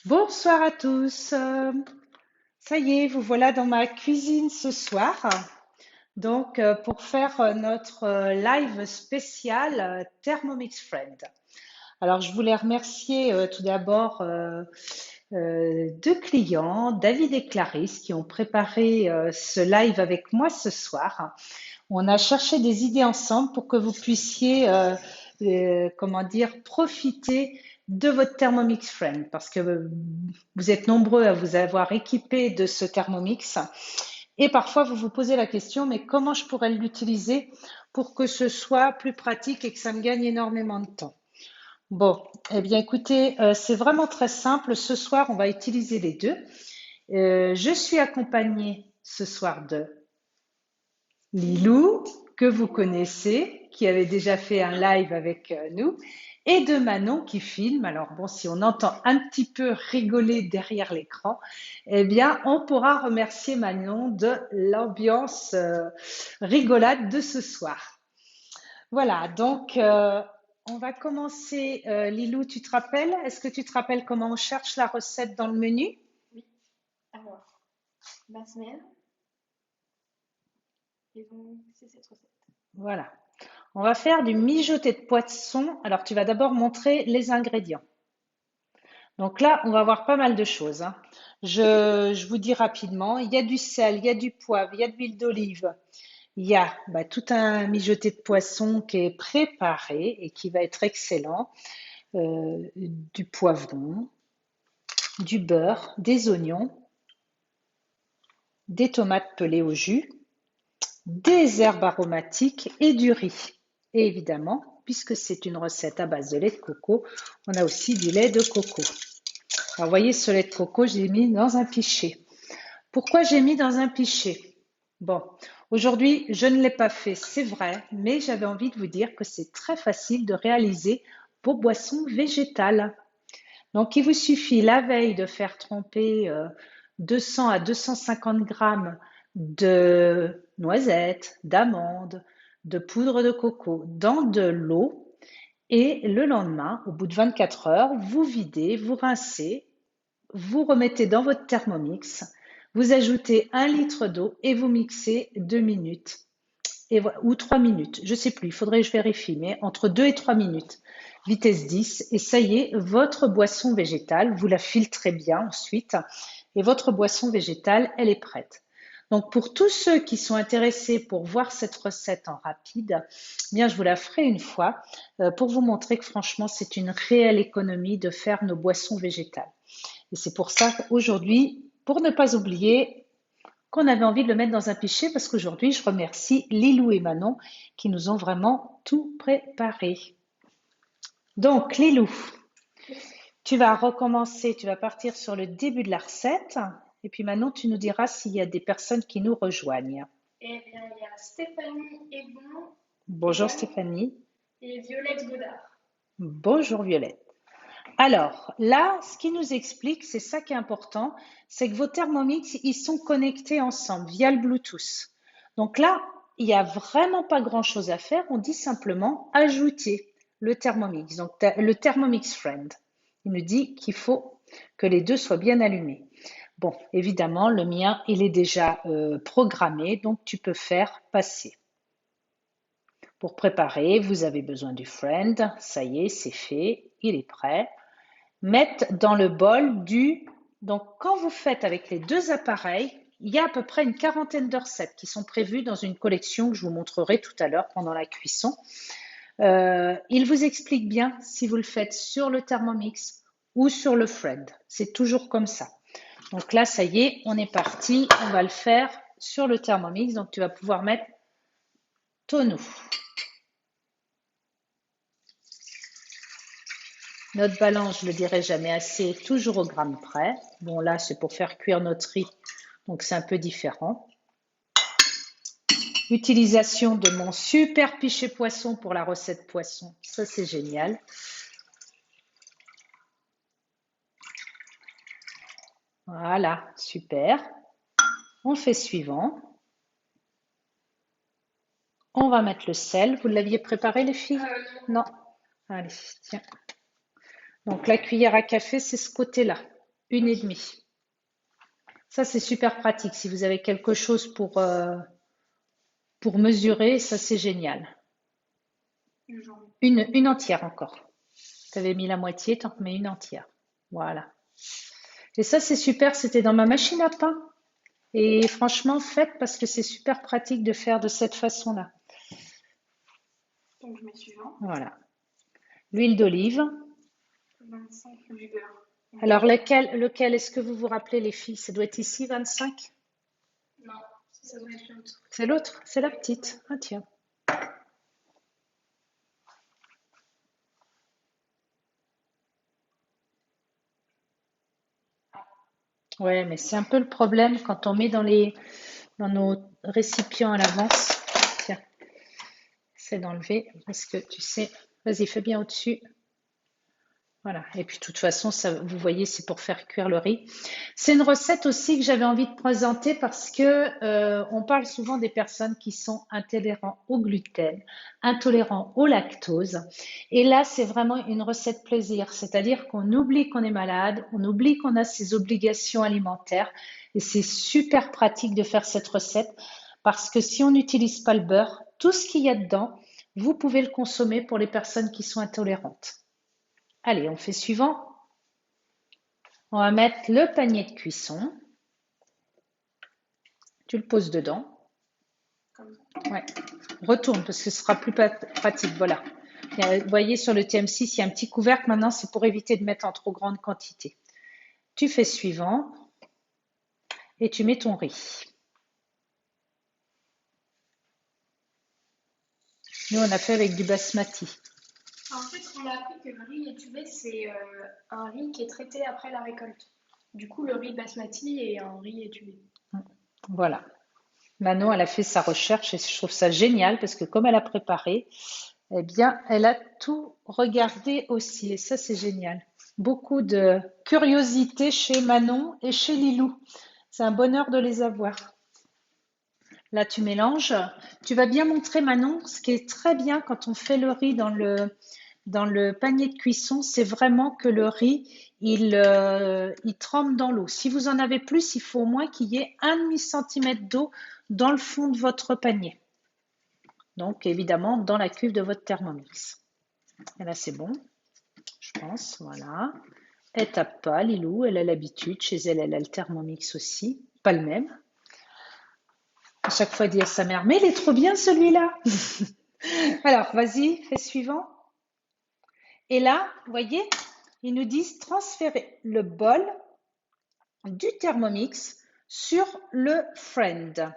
Bonsoir à tous. Ça y est, vous voilà dans ma cuisine ce soir. Donc, pour faire notre live spécial Thermomix Friend. Alors, je voulais remercier tout d'abord deux clients, David et Clarisse, qui ont préparé ce live avec moi ce soir. On a cherché des idées ensemble pour que vous puissiez, comment dire, profiter de votre Thermomix Friend, parce que vous êtes nombreux à vous avoir équipé de ce Thermomix. Et parfois, vous vous posez la question, mais comment je pourrais l'utiliser pour que ce soit plus pratique et que ça me gagne énormément de temps? Bon, eh bien, écoutez, c'est vraiment très simple. Ce soir, on va utiliser les deux. Je suis accompagnée ce soir de Lilou, que vous connaissez, qui avait déjà fait un live avec nous, et de Manon qui filme. Alors bon, si on entend un petit peu rigoler derrière l'écran, eh bien, on pourra remercier Manon de l'ambiance rigolade de ce soir. Voilà, donc on va commencer. Lilou, tu te rappelles? Est-ce que tu te rappelles comment on cherche la recette dans le menu? Oui, alors, ma semaine, et donc c'est cette recette. Voilà. On va faire du mijoté de poisson. Alors, tu vas d'abord montrer les ingrédients. Donc là, on va voir pas mal de choses, hein. Je vous dis rapidement, il y a du sel, il y a du poivre, il y a de l'huile d'olive, il y a tout un mijoté de poisson qui est préparé et qui va être excellent, du poivron, du beurre, des oignons, des tomates pelées au jus, des herbes aromatiques et du riz. Et évidemment, puisque c'est une recette à base de lait de coco, on a aussi du lait de coco. Alors, vous voyez, ce lait de coco, j'ai mis dans un pichet. Pourquoi j'ai mis dans un pichet? Bon, aujourd'hui, je ne l'ai pas fait, c'est vrai, mais j'avais envie de vous dire que c'est très facile de réaliser vos boissons végétales. Donc, il vous suffit la veille de faire tremper 200 à 250 grammes de noisettes, d'amandes, de poudre de coco dans de l'eau et le lendemain, au bout de 24 heures, vous videz, vous rincez, vous remettez dans votre Thermomix, vous ajoutez 1 litre d'eau et vous mixez 2 minutes ou 3 minutes, je ne sais plus, il faudrait que je vérifie, mais entre 2 et 3 minutes, vitesse 10, et ça y est, votre boisson végétale, vous la filtrez bien ensuite, et votre boisson végétale, elle est prête. Donc pour tous ceux qui sont intéressés pour voir cette recette en rapide, eh bien je vous la ferai une fois pour vous montrer que franchement c'est une réelle économie de faire nos boissons végétales. Et c'est pour ça qu'aujourd'hui, pour ne pas oublier, qu'on avait envie de le mettre dans un pichet parce qu'aujourd'hui, je remercie Lilou et Manon qui nous ont vraiment tout préparé. Donc, Lilou, tu vas recommencer, tu vas partir sur le début de la recette et puis Manon, tu nous diras s'il y a des personnes qui nous rejoignent. Eh bien, il y a Stéphanie Egon, Bonjour Egon Stéphanie. et Violette Godard. Bonjour Violette. Alors, là, ce qui nous explique, c'est ça qui est important, c'est que vos Thermomix, ils sont connectés ensemble via le Bluetooth. Donc là, il n'y a vraiment pas grand-chose à faire. On dit simplement ajouter le Thermomix. Donc, le Thermomix Friend. Il nous dit qu'il faut que les deux soient bien allumés. Bon, évidemment, le mien, il est déjà programmé, donc tu peux faire passer. Pour préparer, vous avez besoin du Friend. Ça y est, c'est fait, il est prêt. Mettre dans le bol du... Donc, quand vous faites avec les deux appareils, il y a à peu près une quarantaine de recettes qui sont prévues dans une collection que je vous montrerai tout à l'heure pendant la cuisson. Il vous explique bien si vous le faites sur le Thermomix ou sur le Friend. C'est toujours comme ça. Donc là, ça y est, on est parti. On va le faire sur le Thermomix. Donc, tu vas pouvoir mettre tonneau. Notre balance, je le dirai jamais assez, toujours au gramme près. Bon, là, c'est pour faire cuire notre riz, donc c'est un peu différent. Utilisation de mon super pichet poisson pour la recette poisson, ça c'est génial. Voilà, super. On fait suivant. On va mettre le sel. Vous l'aviez préparé, les filles? Non. Non. Allez, tiens. Donc la cuillère à café, c'est ce côté-là. 1,5. Ça, c'est super pratique. Si vous avez quelque chose pour mesurer, ça, c'est génial. Une entière encore. Tu avais mis la moitié, tu en remets une entière. Voilà. Et ça, c'est super. C'était dans ma machine à pain. Et franchement, faites parce que c'est super pratique de faire de cette façon-là. Donc je mets suivant. Voilà. L'huile d'olive. 25 du beurre. Alors, lequel est-ce que vous vous rappelez, les filles? Ça doit être ici, 25? Non, ça doit être l'autre. C'est l'autre? C'est la petite. Ah, tiens. Ouais, mais c'est un peu le problème quand on met dans nos récipients à l'avance. Tiens, c'est d'enlever parce que tu sais, vas-y, fais bien au-dessus. Voilà. Et puis, de toute façon, ça, vous voyez, c'est pour faire cuire le riz. C'est une recette aussi que j'avais envie de présenter parce que on parle souvent des personnes qui sont intolérants au gluten, intolérants au lactose. Et là, c'est vraiment une recette plaisir. C'est-à-dire qu'on oublie qu'on est malade, on oublie qu'on a ses obligations alimentaires. Et c'est super pratique de faire cette recette parce que si on n'utilise pas le beurre, tout ce qu'il y a dedans, vous pouvez le consommer pour les personnes qui sont intolérantes. Allez, on fait suivant. On va mettre le panier de cuisson. Tu le poses dedans. Ouais. Retourne parce que ce sera plus pratique. Voilà. Vous voyez sur le TM6, il y a un petit couvercle. Maintenant, c'est pour éviter de mettre en trop grande quantité. Tu fais suivant et tu mets ton riz. Nous, on a fait avec du basmati. En fait, on a appris que le riz étuvé, c'est un riz qui est traité après la récolte. Du coup, le riz basmati est un riz étuvé. Voilà. Manon, elle a fait sa recherche et je trouve ça génial parce que comme elle a préparé, eh bien, elle a tout regardé aussi et ça, c'est génial. Beaucoup de curiosité chez Manon et chez Lilou. C'est un bonheur de les avoir. Là, tu mélanges. Tu vas bien montrer, Manon, ce qui est très bien quand on fait le riz dans le panier de cuisson, c'est vraiment que le riz, il trempe dans l'eau. Si vous en avez plus, il faut au moins qu'il y ait 1,5 cm d'eau dans le fond de votre panier. Donc, évidemment, dans la cuve de votre Thermomix. Et là, c'est bon, je pense. Voilà. Elle tape pas, Lilou, elle a l'habitude. Chez elle, elle a le Thermomix aussi. Pas le même. À chaque fois, elle dit à sa mère, mais il est trop bien celui-là. Alors, vas-y, fais suivant. Et là, vous voyez, ils nous disent transférer le bol du Thermomix sur le Friend.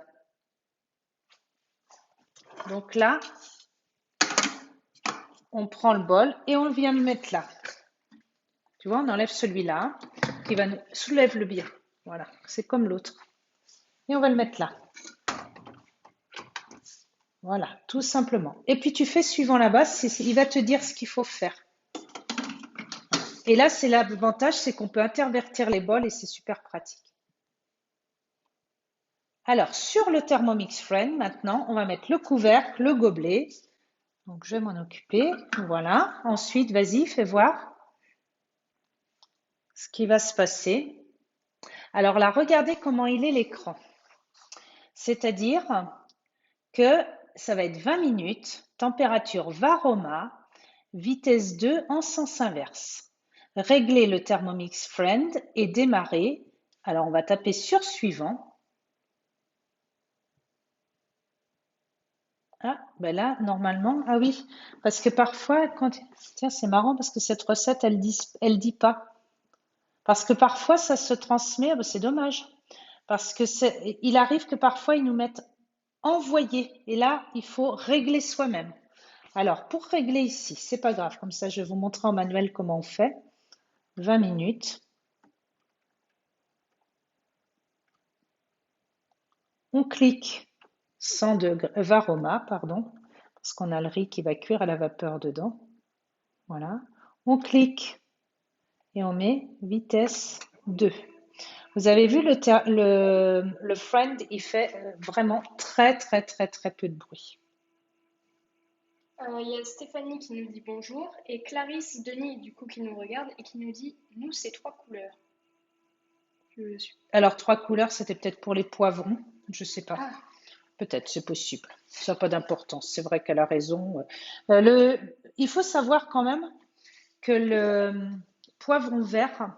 Donc là, on prend le bol et on vient le mettre là. Tu vois, on enlève celui-là qui va nous soulève le bien. Voilà, c'est comme l'autre. Et on va le mettre là. Voilà, tout simplement. Et puis tu fais suivant la base, il va te dire ce qu'il faut faire. Et là, c'est l'avantage, c'est qu'on peut intervertir les bols et c'est super pratique. Alors, sur le Thermomix Friend, maintenant, on va mettre le couvercle, le gobelet. Donc, je vais m'en occuper. Voilà. Ensuite, vas-y, fais voir ce qui va se passer. Alors là, regardez comment il est l'écran. C'est-à-dire que ça va être 20 minutes, température Varoma, vitesse 2 en sens inverse. Régler le Thermomix Friend et démarrer. Alors, on va taper sur suivant. Ah, ben là, normalement, ah oui, parce que parfois, tiens, c'est marrant parce que cette recette, elle dit pas. Parce que parfois, ça se transmet, ah ben, c'est dommage. Parce que il arrive que parfois, ils nous mettent envoyer. Et là, il faut régler soi-même. Alors, pour régler ici, c'est pas grave. Comme ça, je vais vous montrer en manuel comment on fait. 20 minutes. On clique 100 degrés, Varoma, pardon, parce qu'on a le riz qui va cuire à la vapeur dedans. Voilà. On clique et on met vitesse 2. Vous avez vu le Friend, il fait vraiment très très très très peu de bruit. Il y a Stéphanie qui nous dit bonjour et Clarisse Denis du coup qui nous regarde et qui nous dit nous c'est 3 couleurs. Je suis. Alors, 3 couleurs, c'était peut-être pour les poivrons. Je sais pas. Ah, Peut-être, c'est possible. Ça n'a pas d'importance. C'est vrai qu'elle a raison. Il faut savoir quand même que le poivron vert,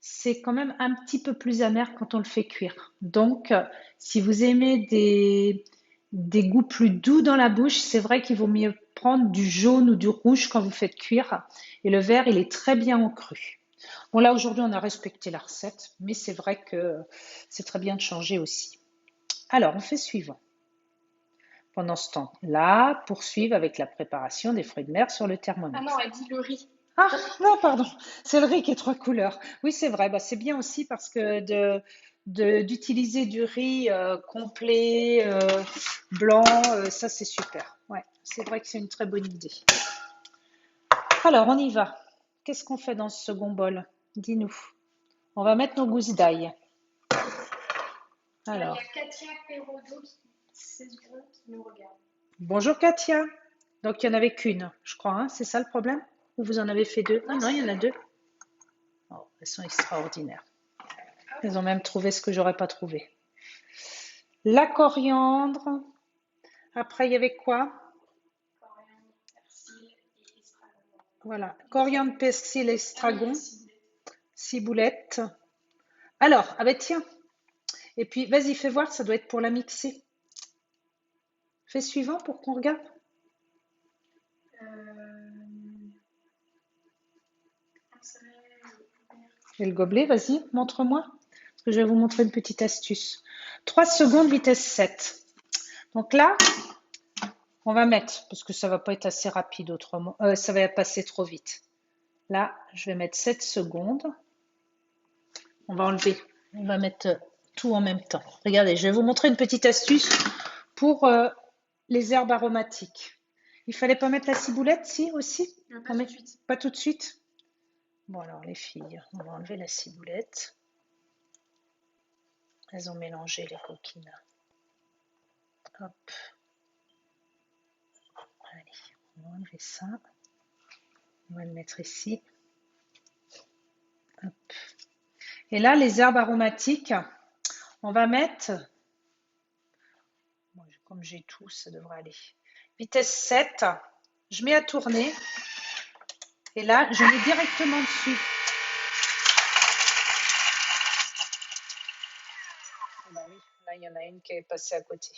c'est quand même un petit peu plus amer quand on le fait cuire. Donc, si vous aimez des goûts plus doux dans la bouche, c'est vrai qu'il vaut mieux prendre du jaune ou du rouge quand vous faites cuire. Et le vert, il est très bien en cru. Bon, là, aujourd'hui, on a respecté la recette, mais c'est vrai que c'est très bien de changer aussi. Alors, on fait suivant. Pendant ce temps-là, poursuivre avec la préparation des fruits de mer sur le ah Thermomix. non, elle dit le riz. Ah, non, pardon, c'est le riz qui est 3 couleurs. Oui, c'est vrai, bah, c'est bien aussi parce que d'utiliser du riz complet, blanc, ça c'est super. Ouais, c'est vrai que c'est une très bonne idée. Alors, on y va. Qu'est-ce qu'on fait dans ce second bol? Dis-nous. On va mettre nos gousses d'ail. Il y a Alors, Katia Perrodo, 16 ans, qui nous regarde. bonjour Katia. Donc, il n'y en avait qu'une, je crois, hein, c'est ça le problème? Ou vous en avez fait 2? Ah Non, non, il y en a c'est 2. Oh, elles sont extraordinaires. Elles ont même trouvé ce que j'aurais pas trouvé. La coriandre. Après, il y avait quoi? coriandre, persil et estragon. Voilà. Coriandre, persil, Ah oui, estragon, la ciboulette. ciboulette. Alors, ah ben tiens. Et puis, vas-y, fais voir, ça doit être pour la mixer. Fais suivant pour qu'on regarde. Un serait ouvert. Et le gobelet, vas-y, montre-moi. Parce que je vais vous montrer une petite astuce. 3 secondes, vitesse 7. Donc là, on va mettre, parce que ça va pas être assez rapide autrement. Ça va passer trop vite. Là, je vais mettre 7 secondes. On va enlever. On va mettre tout en même temps. Regardez, je vais vous montrer une petite astuce pour les herbes aromatiques. Il fallait pas mettre la ciboulette, si, aussi? Pas tout de suite. Pas tout de suite? Bon, alors, les filles, on va enlever la ciboulette. Elles ont mélangé les coquines. Hop. Allez, on va enlever ça. On va le mettre ici. Hop. Et là, les herbes aromatiques, on va mettre, bon, comme j'ai tout, ça devrait aller. Vitesse 7, je mets à tourner. Et là, je mets directement dessus. Ah bah oui, là, il y en a une qui est passée à côté.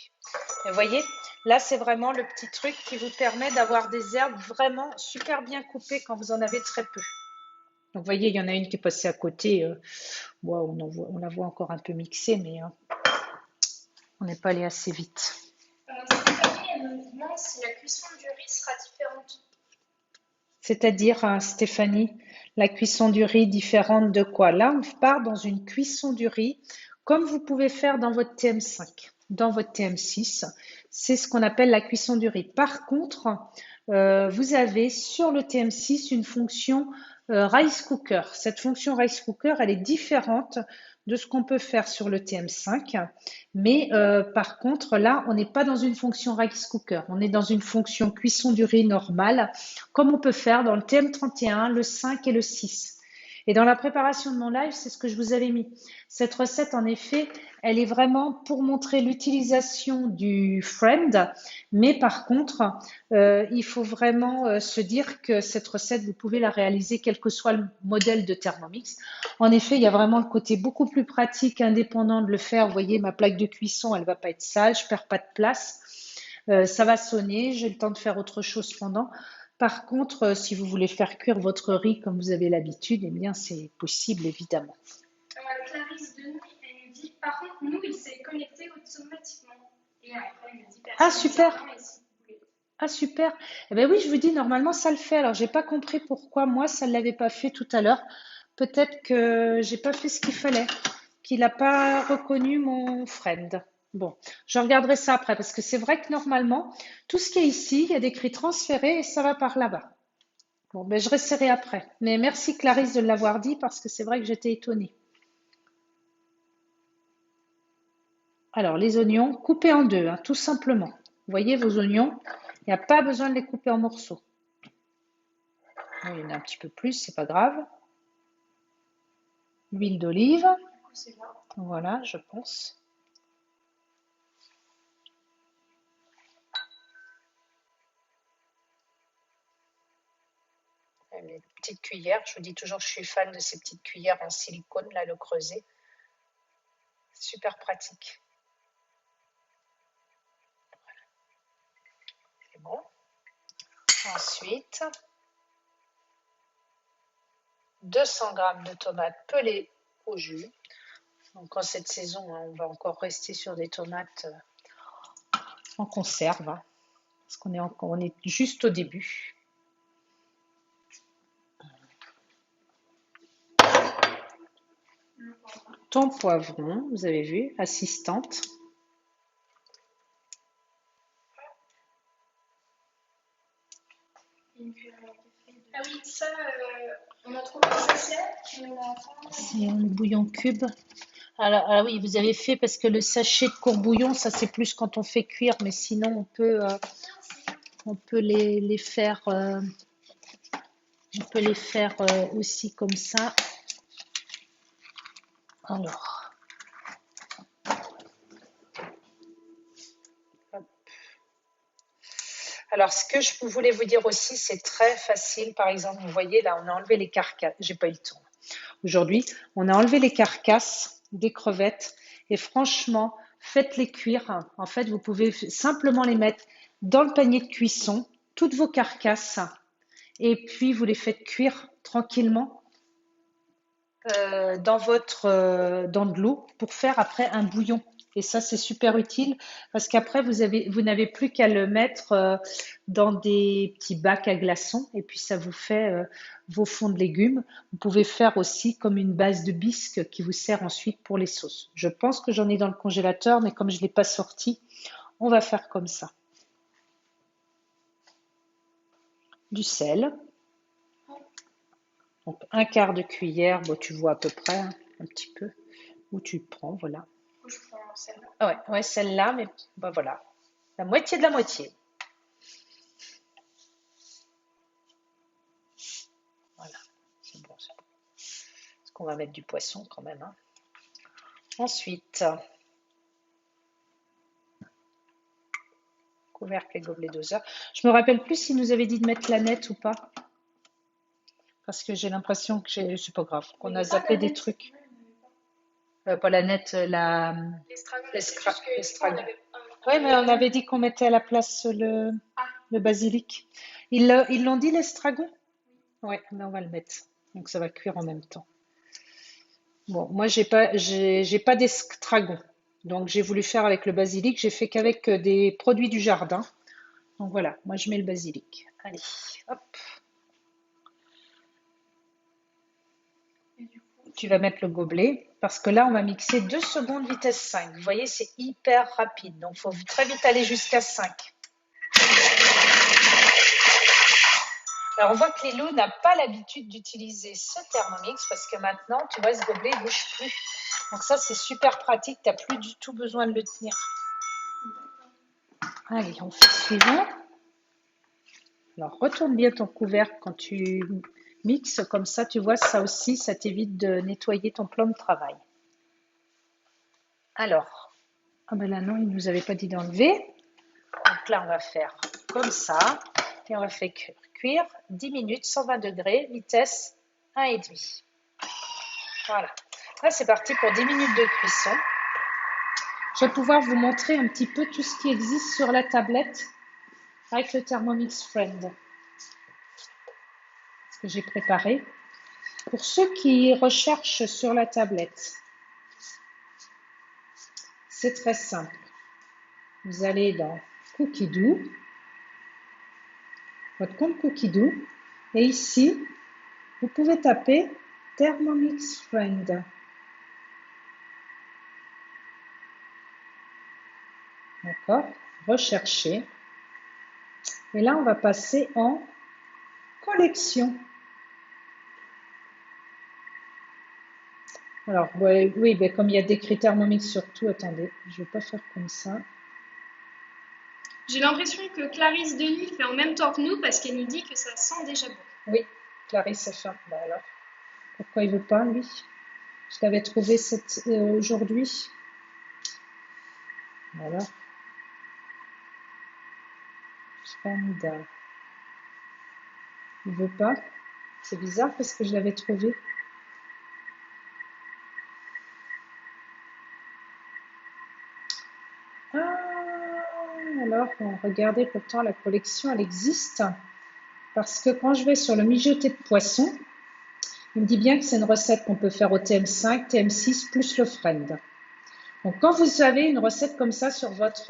Et vous voyez, là, c'est vraiment le petit truc qui vous permet d'avoir des herbes vraiment super bien coupées quand vous en avez très peu. Donc, vous voyez, il y en a une qui est passée à côté. Wow, on la voit encore un peu mixée, mais on n'est pas allé assez vite. Stéphanie, elle me demande si la cuisson du riz sera différente. C'est-à-dire, Stéphanie, la cuisson du riz différente de quoi? Là, on part dans une cuisson du riz comme vous pouvez faire dans votre TM5, dans votre TM6. C'est ce qu'on appelle la cuisson du riz. Par contre, vous avez sur le TM6 une fonction Rice Cooker. Cette fonction Rice Cooker, elle est différente de ce qu'on peut faire sur le TM5. Mais par contre, là, on n'est pas dans une fonction Rice Cooker. On est dans une fonction cuisson du riz normale, comme on peut faire dans le TM31, le 5 et le 6. Et dans la préparation de mon live, c'est ce que je vous avais mis. Cette recette, en effet, elle est vraiment pour montrer l'utilisation du friend, mais par contre, il faut vraiment se dire que cette recette, vous pouvez la réaliser quel que soit le modèle de Thermomix. En effet, il y a vraiment le côté beaucoup plus pratique, indépendant de le faire. Vous voyez, ma plaque de cuisson, elle va pas être sale, je perds pas de place. Ça va sonner, j'ai le temps de faire autre chose pendant. Par contre, si vous voulez faire cuire votre riz comme vous avez l'habitude, eh bien, c'est possible, évidemment. Clarisse Denis, elle nous dit, par contre, nous, il s'est connecté automatiquement. Et après, elle me dit, Ah, super! Ah, super! Eh bien oui, je vous dis, normalement, ça le fait. Alors, j'ai pas compris pourquoi moi, ça ne l'avait pas fait tout à l'heure. Peut-être que j'ai pas fait ce qu'il fallait, qu'il n'a pas reconnu mon friend. Bon, je regarderai ça après parce que c'est vrai que normalement, tout ce qui est ici, il y a d'écrit transféré et ça va par là-bas. Bon, ben je resterai après. Mais merci Clarisse de l'avoir dit parce que c'est vrai que j'étais étonnée. Alors, les oignons, coupés en deux, hein, tout simplement. Vous voyez vos oignons, il n'y a pas besoin de les couper en morceaux. Bon, il y en a un petit peu plus, c'est pas grave. L'huile d'olive. coup, c'est là. Voilà, je pense. Une petite cuillère, je vous dis toujours, je suis fan de ces petites cuillères en silicone, là, le creuset. Super pratique. Voilà. C'est bon. Ensuite, 200 g de tomates pelées au jus. Donc en cette saison, on va encore rester sur des tomates en conserve, hein, parce on est juste au début. Ton poivron, vous avez vu, assistante. Ah oui, ça, on a trouvé un sachet, mais on a pas. C'est le bouillon cube. Alors, ah oui, vous avez fait parce que le sachet de courbouillon, ça c'est plus quand on fait cuire, mais sinon on peut les faire, aussi comme ça. Alors, hop. Alors, ce que je voulais vous dire aussi, c'est très facile. Par exemple, vous voyez là, on a enlevé les carcasses. J'ai pas eu le temps. Aujourd'hui, on a enlevé les carcasses des crevettes et franchement, faites-les cuire. En fait, vous pouvez simplement les mettre dans le panier de cuisson, toutes vos carcasses, et puis vous les faites cuire tranquillement dans de l'eau pour faire après un bouillon. Et ça, c'est super utile parce qu'après, vous n'avez plus qu'à le mettre dans des petits bacs à glaçons et puis ça vous fait vos fonds de légumes. Vous pouvez faire aussi comme une base de bisque qui vous sert ensuite pour les sauces. Je pense que j'en ai dans le congélateur, mais comme je ne l'ai pas sorti, on va faire comme ça. Du sel. Donc, un quart de cuillère, bon, tu vois à peu près, hein, un petit peu, où tu prends, voilà. Je prends celle-là. Ah ouais, celle-là, mais bah voilà, la moitié de la moitié. Voilà, c'est bon, c'est bon. Parce qu'on va mettre du poisson quand même, hein. Ensuite, couvercle et gobelet doseur. Je me rappelle plus s'il nous avait dit de mettre la nette ou pas. Parce que j'ai l'impression que c'est pas grave, qu'on a zappé des trucs. Pas la nette, l'estragon. Oui, mais on avait dit qu'on mettait à la place le basilic. Ils l'ont dit l'estragon? Oui, mais on va le mettre. Donc ça va cuire en même temps. Bon, moi j'ai pas d'estragon. Donc j'ai voulu faire avec le basilic. J'ai fait qu'avec des produits du jardin. Donc voilà, moi je mets le basilic. Allez, hop. Tu vas mettre le gobelet parce que là on va mixer 2 secondes vitesse 5. Vous voyez, c'est hyper rapide. Donc il faut très vite aller jusqu'à 5. Alors on voit que Lilou n'a pas l'habitude d'utiliser ce Thermomix parce que maintenant, tu vois, ce gobelet ne bouge plus. Donc ça, c'est super pratique, tu n'as plus du tout besoin de le tenir. Allez, on fait suivant. Alors retourne bien ton couvercle quand tu mixes, comme ça, tu vois, ça aussi, ça t'évite de nettoyer ton plan de travail. Alors, ah ben là non, il ne nous avait pas dit d'enlever. Donc là, on va faire comme ça. Et on va faire cuire 10 minutes, 120 degrés, vitesse 1,5. Voilà. Là, c'est parti pour 10 minutes de cuisson. Je vais pouvoir vous montrer un petit peu tout ce qui existe sur la tablette avec le Thermomix Friend. Ce que j'ai préparé. Pour ceux qui recherchent sur la tablette, c'est très simple. Vous allez dans Cookidoo, votre compte Cookidoo, et ici, vous pouvez taper Thermomix Friend. D'accord? Rechercher. Et là, on va passer en collection. Alors, oui, ben, comme il y a des critères Thermomix sur tout, attendez, je ne vais pas faire comme ça. J'ai l'impression que Clarisse Denis fait en même temps que nous parce qu'elle nous dit que ça sent déjà bon. Oui, Clarisse a fait. Ben alors, pourquoi il ne veut pas, lui? Je l'avais trouvé aujourd'hui. Voilà. Frenda. Il veut pas. C'est bizarre parce que je l'avais trouvé. Ah, alors, regardez, pourtant la collection, elle existe. Parce que quand je vais sur le mijoté de poisson, il me dit bien que c'est une recette qu'on peut faire au TM5, TM6 plus le friend. Donc quand vous avez une recette comme ça sur votre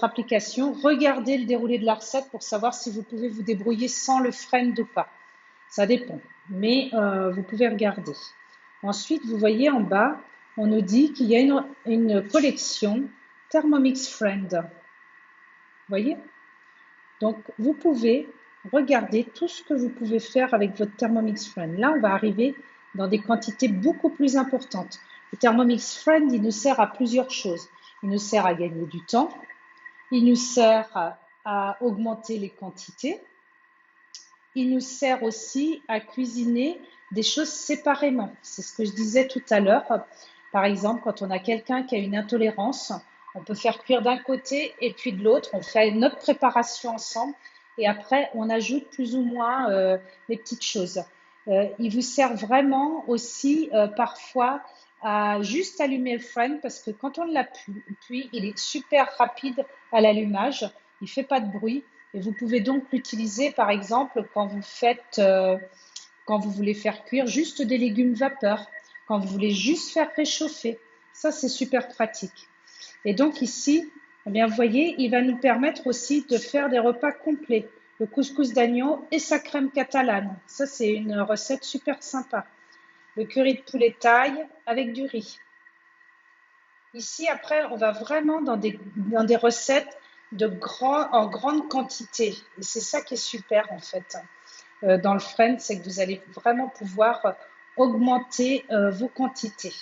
application, regardez le déroulé de la recette pour savoir si vous pouvez vous débrouiller sans le friend ou pas. Ça dépend, mais vous pouvez regarder. Ensuite, vous voyez en bas, on nous dit qu'il y a une collection Thermomix Friend. Vous voyez? Donc, vous pouvez regarder tout ce que vous pouvez faire avec votre Thermomix Friend. Là, on va arriver dans des quantités beaucoup plus importantes. Le Thermomix Friend, il nous sert à plusieurs choses. Il nous sert à gagner du temps. Il nous sert à augmenter les quantités. Il nous sert aussi à cuisiner des choses séparément. C'est ce que je disais tout à l'heure. Par exemple, quand on a quelqu'un qui a une intolérance, on peut faire cuire d'un côté et puis de l'autre. On fait notre préparation ensemble et après, on ajoute plus ou moins les petites choses. Il vous sert vraiment aussi parfois à juste allumer le friend parce que quand on l'appuie, il est super rapide à l'allumage. Il ne fait pas de bruit. Et vous pouvez donc l'utiliser, par exemple, quand vous voulez faire cuire juste des légumes vapeur, quand vous voulez juste faire réchauffer. Ça, c'est super pratique. Et donc ici, eh bien, vous voyez, il va nous permettre aussi de faire des repas complets. Le couscous d'agneau et sa crème catalane. Ça, c'est une recette super sympa. Le curry de poulet taille avec du riz. Ici, après, on va vraiment dans des recettes en grande quantité. Et c'est ça qui est super, en fait, dans le friend, c'est que vous allez vraiment pouvoir augmenter vos quantités.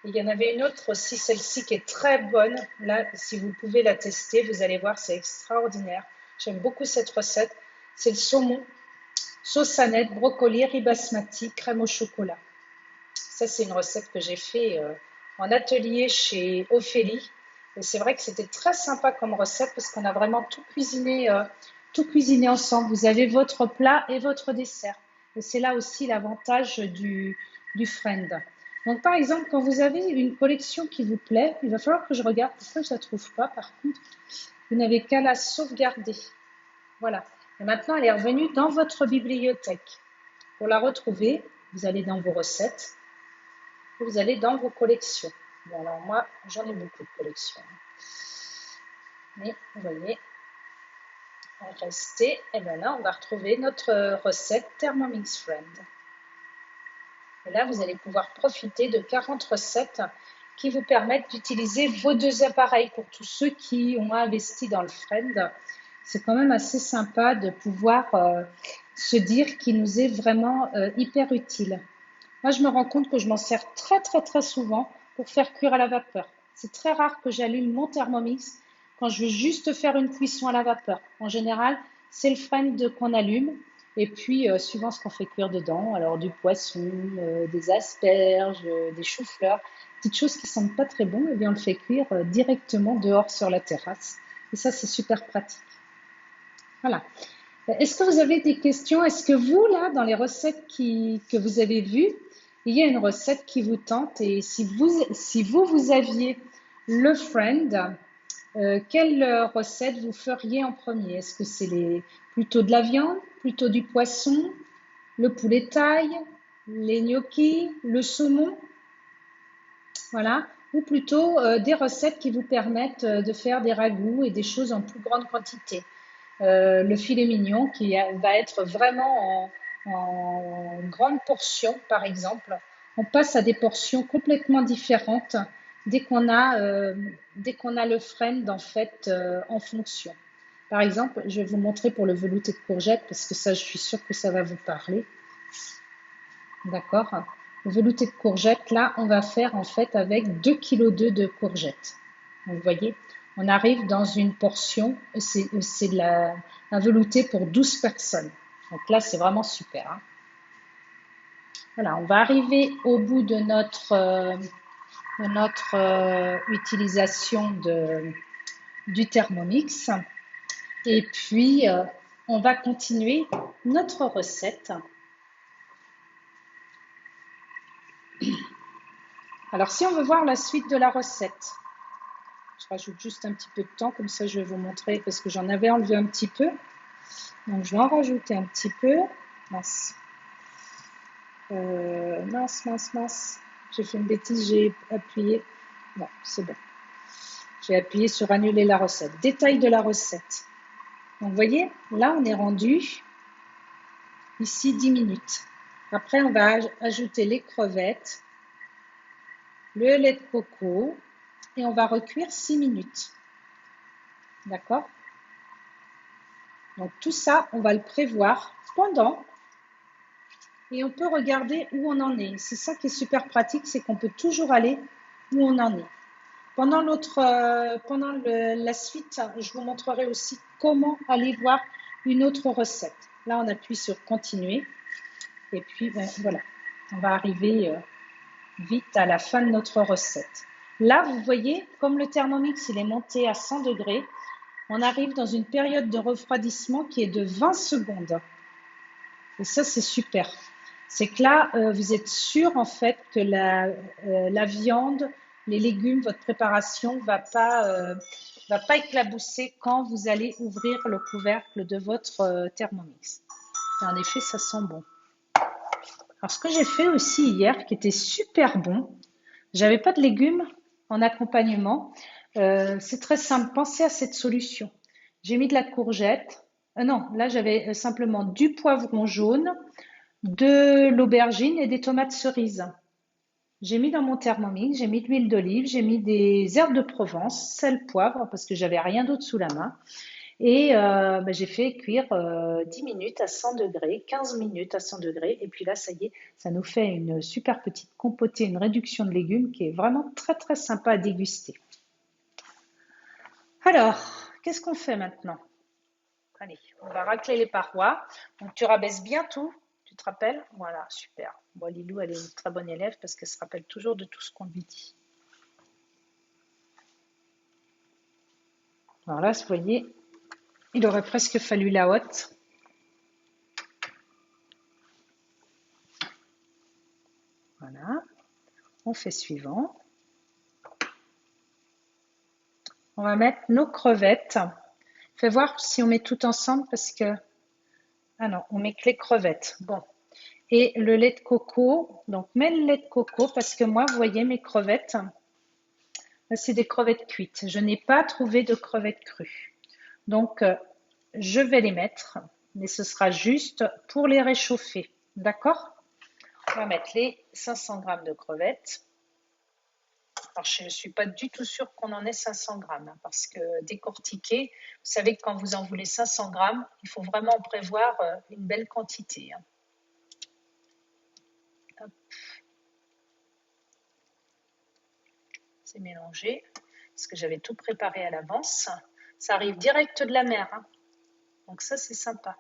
Il y en avait une autre aussi, celle-ci qui est très bonne. Là, si vous pouvez la tester, vous allez voir, c'est extraordinaire. J'aime beaucoup cette recette. C'est le saumon, sauce aneth, brocoli, riz basmati, crème au chocolat. Ça, c'est une recette que j'ai fait en atelier chez Ophélie. Et c'est vrai que c'était très sympa comme recette parce qu'on a vraiment tout cuisiné ensemble. Vous avez votre plat et votre dessert. Et c'est là aussi l'avantage du friend. Donc, par exemple, quand vous avez une collection qui vous plaît, il va falloir que je regarde pourquoi je ne la trouve pas. Par contre, vous n'avez qu'à la sauvegarder. Voilà. Et maintenant, elle est revenue dans votre bibliothèque. Pour la retrouver, vous allez dans vos recettes. Vous allez dans vos collections. Bon, alors moi, j'en ai beaucoup de collections. Mais vous voyez, rester, et bien là, on va retrouver notre recette Thermomix Friend. Et là, vous allez pouvoir profiter de 40 recettes qui vous permettent d'utiliser vos deux appareils. Pour tous ceux qui ont investi dans le Friend, c'est quand même assez sympa de pouvoir se dire qu'il nous est vraiment hyper utile. Moi, je me rends compte que je m'en sers très, très, très souvent pour faire cuire à la vapeur. C'est très rare que j'allume mon Thermomix quand je veux juste faire une cuisson à la vapeur. En général, c'est le friend qu'on allume. Et puis, suivant ce qu'on fait cuire dedans, alors du poisson, des asperges, des choux-fleurs, petites choses qui ne sentent pas très bon, et bien on le fait cuire directement dehors sur la terrasse. Et ça, c'est super pratique. Voilà. Est-ce que vous avez des questions? Est-ce que vous, là, dans les recettes que vous avez vues, il y a une recette qui vous tente? Et si vous aviez le friend, quelle recette vous feriez en premier? Est-ce que c'est plutôt de la viande, plutôt du poisson, le poulet taille, les gnocchis, le saumon? Voilà. Ou plutôt des recettes qui vous permettent de faire des ragoûts et des choses en plus grande quantité. Le filet mignon qui va être vraiment en grande portion, par exemple. On passe à des portions complètement différentes dès qu'on a le friend en fait en fonction. Par exemple, je vais vous montrer pour le velouté de courgettes parce que ça, je suis sûre que ça va vous parler. D'accord? Le velouté de courgettes, là, on va faire en fait avec 2,2 kg de courgettes. Donc, vous voyez, on arrive dans une portion, c'est un velouté pour 12 personnes. Donc là, c'est vraiment super. Hein. Voilà, on va arriver au bout de notre utilisation du Thermomix. Et puis, on va continuer notre recette. Alors, si on veut voir la suite de la recette, je rajoute juste un petit peu de temps, comme ça je vais vous montrer, parce que j'en avais enlevé un petit peu. Donc, je vais en rajouter un petit peu. Mince. Mince. J'ai fait une bêtise, j'ai appuyé. Non, c'est bon. J'ai appuyé sur annuler la recette. Détail de la recette. Donc, vous voyez, là, on est rendu ici 10 minutes. Après, on va ajouter les crevettes, le lait de coco et on va recuire 6 minutes. D'accord? Donc, tout ça, on va le prévoir pendant et on peut regarder où on en est. C'est ça qui est super pratique, c'est qu'on peut toujours aller où on en est. Pendant la suite, je vous montrerai aussi comment aller voir une autre recette. Là, on appuie sur continuer. Et puis, voilà, on va arriver vite à la fin de notre recette. Là, vous voyez, comme le Thermomix il est monté à 100 degrés, on arrive dans une période de refroidissement qui est de 20 secondes. Et ça, c'est super. C'est que là, vous êtes sûr en fait que la viande, les légumes, votre préparation va pas éclabousser quand vous allez ouvrir le couvercle de votre Thermomix. Et en effet, ça sent bon. Alors, ce que j'ai fait aussi hier, qui était super bon, j'avais pas de légumes en accompagnement. C'est très simple, pensez à cette solution. J'ai mis de la courgette. Non, là j'avais simplement du poivron jaune, de l'aubergine et des tomates cerises. J'ai mis dans mon Thermomix, j'ai mis de l'huile d'olive, j'ai mis des herbes de Provence, sel, poivre, parce que j'avais rien d'autre sous la main. Et j'ai fait cuire 10 minutes à 100 degrés, 15 minutes à 100 degrés. Et puis là, ça y est, ça nous fait une super petite compotée, une réduction de légumes qui est vraiment très très sympa à déguster. Alors, qu'est-ce qu'on fait maintenant? Allez, on va racler les parois. Donc tu rabaisses bien tout, tu te rappelles? Voilà, super. Bon, Lilou, elle est une très bonne élève parce qu'elle se rappelle toujours de tout ce qu'on lui dit. Alors là, vous voyez, il aurait presque fallu la hotte. Voilà, on fait suivant. On va mettre nos crevettes. Fais voir si on met tout ensemble parce que... Ah non, on met que les crevettes. Bon. Et le lait de coco. Donc, mets le lait de coco parce que moi, vous voyez, mes crevettes, c'est des crevettes cuites. Je n'ai pas trouvé de crevettes crues. Donc, je vais les mettre, mais ce sera juste pour les réchauffer. D'accord? On va mettre les 500 g de crevettes. Alors, je ne suis pas du tout sûre qu'on en ait 500 grammes, parce que décortiquer, vous savez que quand vous en voulez 500 grammes, il faut vraiment prévoir une belle quantité. C'est mélangé, parce que j'avais tout préparé à l'avance. Ça arrive direct de la mer, hein. Donc ça, c'est sympa.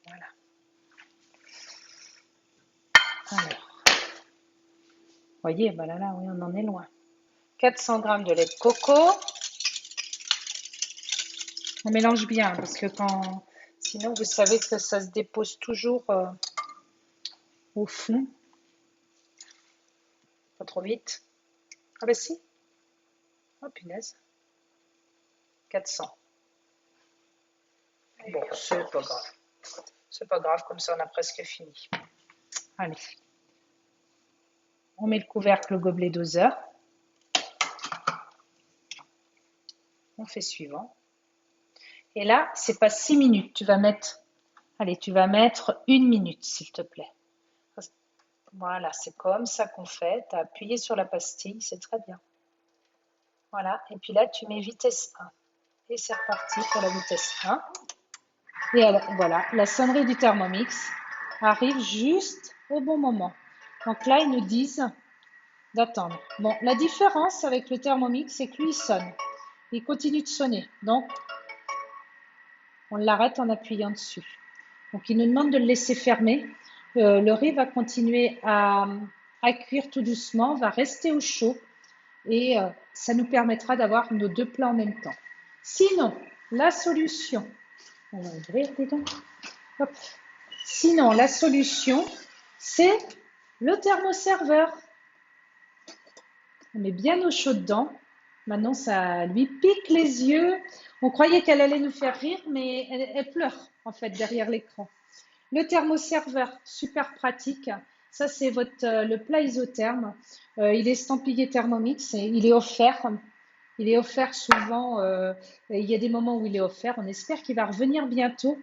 Voilà. Alors, vous voyez, voilà, là, oui, on en est loin. 400 g de lait de coco. On mélange bien, parce que sinon, vous savez que ça se dépose toujours au fond. Pas trop vite. Ah ben si. Oh punaise. 400. Bon, c'est pas grave. C'est pas grave, comme ça on a presque fini. Allez. On met le couvercle au gobelet doseur. On fait suivant. Et là, c'est pas 6 minutes. Tu vas mettre 1 minute, s'il te plaît. Voilà, c'est comme ça qu'on fait. Tu as appuyé sur la pastille, c'est très bien. Voilà, et puis là, tu mets vitesse 1. Et c'est reparti pour la vitesse 1. Et alors, voilà, la sonnerie du Thermomix arrive juste au bon moment. Donc là, ils nous disent d'attendre. Bon, la différence avec le Thermomix, c'est que lui, il sonne. Il continue de sonner. Donc, on l'arrête en appuyant dessus. Donc, il nous demande de le laisser fermer. Le riz va continuer à cuire tout doucement, va rester au chaud et ça nous permettra d'avoir nos deux plats en même temps. Sinon, la solution, on va ouvrir, dis donc. Hop. Sinon, la solution, c'est le thermoserveur. On met bien au chaud dedans. Maintenant, ça lui pique les yeux. On croyait qu'elle allait nous faire rire, mais elle pleure en fait derrière l'écran. Le thermoserveur, super pratique. Ça, c'est le plat isotherme. Il est estampillé Thermomix et il est offert. Il est offert souvent. Il y a des moments où il est offert. On espère qu'il va revenir bientôt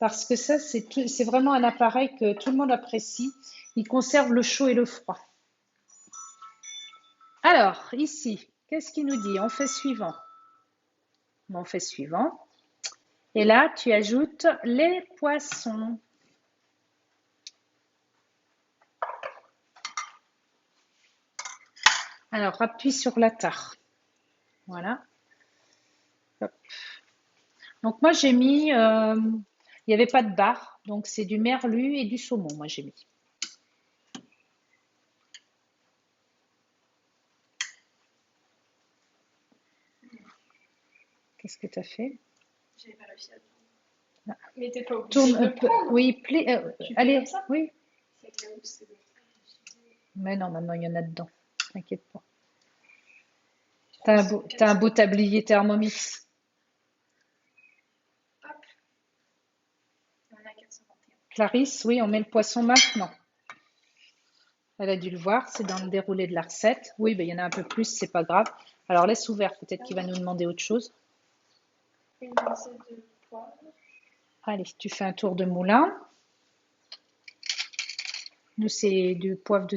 parce que ça, c'est vraiment un appareil que tout le monde apprécie. Il conserve le chaud et le froid. Alors, ici, qu'est-ce qu'il nous dit? On fait suivant. On fait suivant. Et là, tu ajoutes les poissons. Alors, appuie sur la tare. Voilà. Hop. Donc, moi, j'ai mis... il n'y avait pas de barre. Donc, c'est du merlu et du saumon, moi, j'ai mis. Qu'est-ce que tu as fait? J'avais pas réussi à le prendre. Mais t'es pas obligé Tourne de un le peu. prendre. Oui, allez, comme ça? oui. C'est là où c'est bon. Mais non, maintenant, il y en a dedans. T'inquiète pas. T'as un beau tablier Thermomix. Hop. On a 421. Clarisse, oui, on met le poisson maintenant. Elle a dû le voir, c'est dans le déroulé de la recette. Oui, ben, il y en a un peu plus, c'est pas grave. Alors laisse ouvert, peut-être qu'il va nous demander autre chose. Une pincée de poivre. Allez, tu fais un tour de moulin. Nous, c'est du poivre de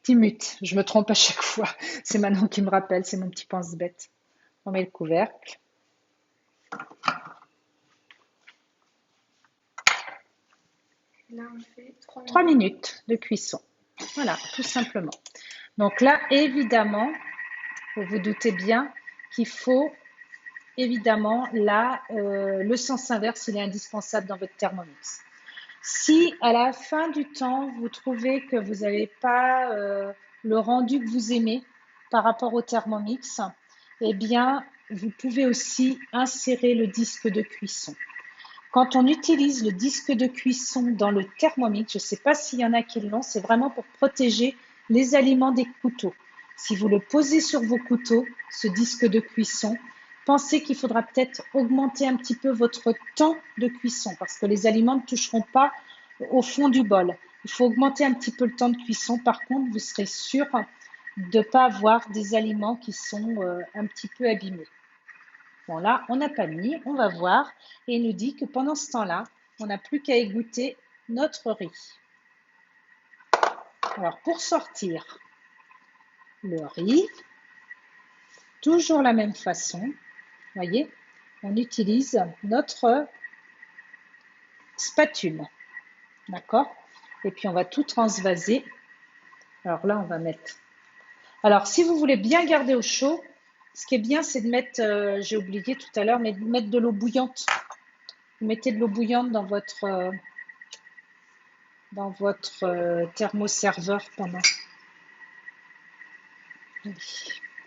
Timut. Je me trompe à chaque fois. C'est Manon qui me rappelle, c'est mon petit pense-bête. On met le couvercle. Là, on fait 3 minutes de cuisson. Voilà, tout simplement. Donc là, évidemment, vous vous doutez bien qu'il faut, évidemment, là, le sens inverse, il est indispensable dans votre Thermomix. Si à la fin du temps, vous trouvez que vous n'avez pas le rendu que vous aimez par rapport au Thermomix, eh bien, vous pouvez aussi insérer le disque de cuisson. Quand on utilise le disque de cuisson dans le Thermomix, je ne sais pas s'il y en a qui l'ont, c'est vraiment pour protéger les aliments des couteaux. Si vous le posez sur vos couteaux, ce disque de cuisson, pensez qu'il faudra peut-être augmenter un petit peu votre temps de cuisson parce que les aliments ne toucheront pas au fond du bol. Il faut augmenter un petit peu le temps de cuisson. Par contre, vous serez sûr de ne pas avoir des aliments qui sont un petit peu abîmés. Bon là, on n'a pas mis, on va voir. Et il nous dit que pendant ce temps-là, on n'a plus qu'à égoutter notre riz. Alors pour sortir le riz, toujours la même façon, voyez, on utilise notre spatule, d'accord? Et puis on va tout transvaser. Alors là, on va mettre... Alors si vous voulez bien garder au chaud, ce qui est bien, c'est de mettre, j'ai oublié tout à l'heure, mais de mettre de l'eau bouillante. Vous mettez de l'eau bouillante dans votre thermoserveur pendant. Allez,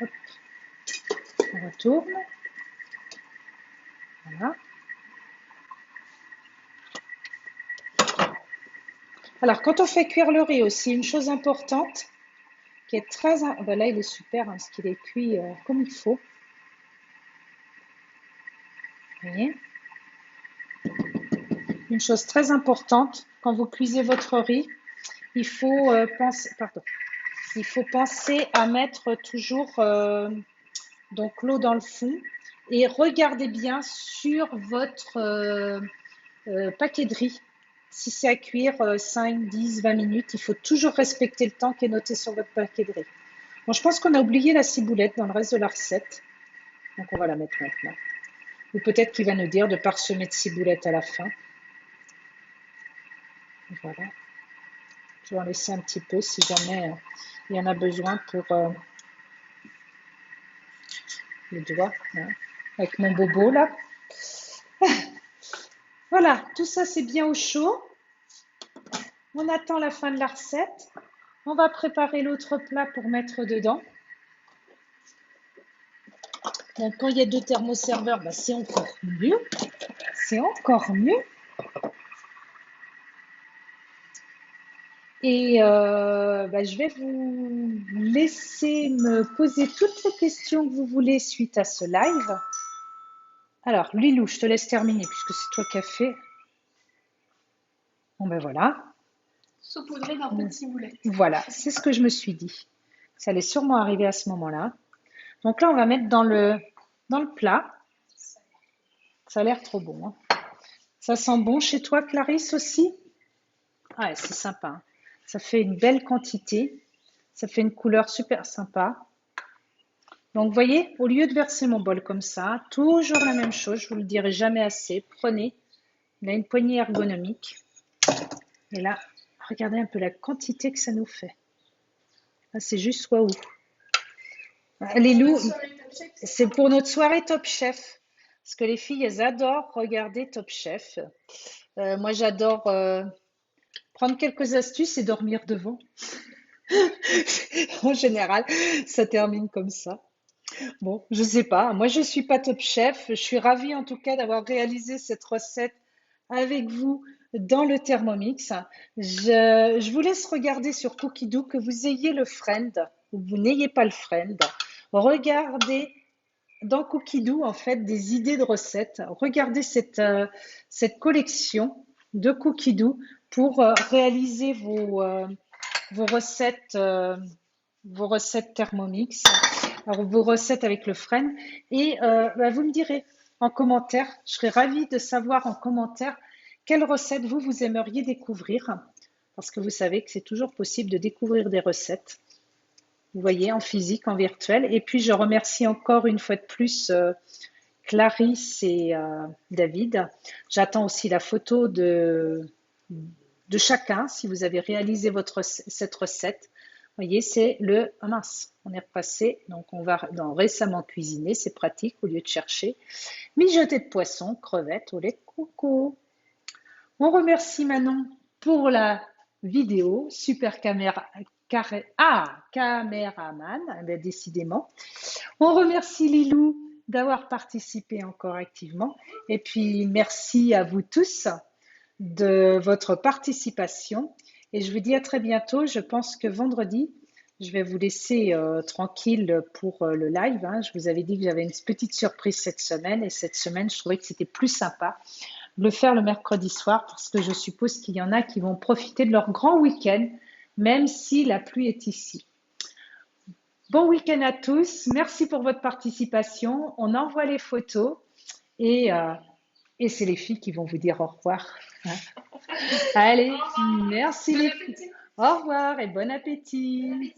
hop, on retourne. Voilà. Alors, quand on fait cuire le riz aussi, une chose importante qui est très... Ben là, il est super parce qu'il est cuit comme il faut. Vous voyez? Une chose très importante, quand vous cuisez votre riz, il faut penser à mettre toujours donc l'eau dans le fond et regardez bien sur votre paquet de riz. Si c'est à cuire 5, 10, 20 minutes, il faut toujours respecter le temps qui est noté sur votre paquet de riz. Bon, je pense qu'on a oublié la ciboulette dans le reste de la recette. Donc, on va la mettre maintenant. Ou peut-être qu'il va nous dire de parsemer de ciboulette à la fin. Voilà. Je vais en laisser un petit peu si jamais il y en a besoin pour le doigt. Hein. Avec mon bobo là. Voilà, tout ça c'est bien au chaud. On attend la fin de la recette. On va préparer l'autre plat pour mettre dedans. Donc quand il y a deux thermoserveurs, bah, c'est encore mieux. C'est encore mieux. Et bah, je vais vous laisser me poser toutes les questions que vous voulez suite à ce live. Alors, Lilou, je te laisse terminer puisque c'est toi qui as fait. Bon ben voilà. Saupoudré d'un peu de ciboulette. Voilà, c'est ce que je me suis dit. Ça allait sûrement arriver à ce moment-là. Donc là, on va mettre dans le plat. Ça a l'air trop bon. Hein. Ça sent bon chez toi, Clarisse, aussi? Ah, ouais, c'est sympa. Hein. Ça fait une belle quantité. Ça fait une couleur super sympa. Donc, vous voyez, au lieu de verser mon bol comme ça, toujours la même chose, je vous le dirai jamais assez. Prenez, il a une poignée ergonomique. Et là, regardez un peu la quantité que ça nous fait. Là, c'est juste waouh. Les loups, c'est pour notre soirée Top Chef. Parce que les filles, elles adorent regarder Top Chef. Moi, j'adore prendre quelques astuces et dormir devant. En général, ça termine comme ça. Bon, je sais pas. Moi, je suis pas Top Chef. Je suis ravie en tout cas d'avoir réalisé cette recette avec vous dans le Thermomix. Je vous laisse regarder sur Cookidoo, que vous ayez le friend ou que vous n'ayez pas le friend. Regardez dans Cookidoo en fait des idées de recettes. Regardez cette collection de Cookidoo pour réaliser vos recettes Thermomix, alors vos recettes avec le friend. Et bah, vous me direz en commentaire, je serais ravie de savoir en commentaire quelle recette vous aimeriez découvrir, parce que vous savez que c'est toujours possible de découvrir des recettes, vous voyez, en physique, en virtuel. Et puis je remercie encore une fois de plus Clarisse et David. J'attends aussi la photo de chacun si vous avez réalisé cette recette. Vous voyez, c'est le... Ah mince, on est repassé. Donc, on va dans récemment cuisiné. C'est pratique au lieu de chercher. Mijoter de poisson, crevettes au lait de coco. On remercie Manon pour la vidéo. Super caméraman, ben, décidément. On remercie Lilou d'avoir participé encore activement. Et puis, merci à vous tous de votre participation. Et je vous dis à très bientôt. Je pense que vendredi, je vais vous laisser tranquille pour le live. Hein. Je vous avais dit que j'avais une petite surprise cette semaine. Et cette semaine, je trouvais que c'était plus sympa de le faire le mercredi soir parce que je suppose qu'il y en a qui vont profiter de leur grand week-end, même si la pluie est ici. Bon week-end à tous. Merci pour votre participation. On envoie les photos et c'est les filles qui vont vous dire au revoir. Hein. Allez, merci les filles. Au revoir et bon appétit.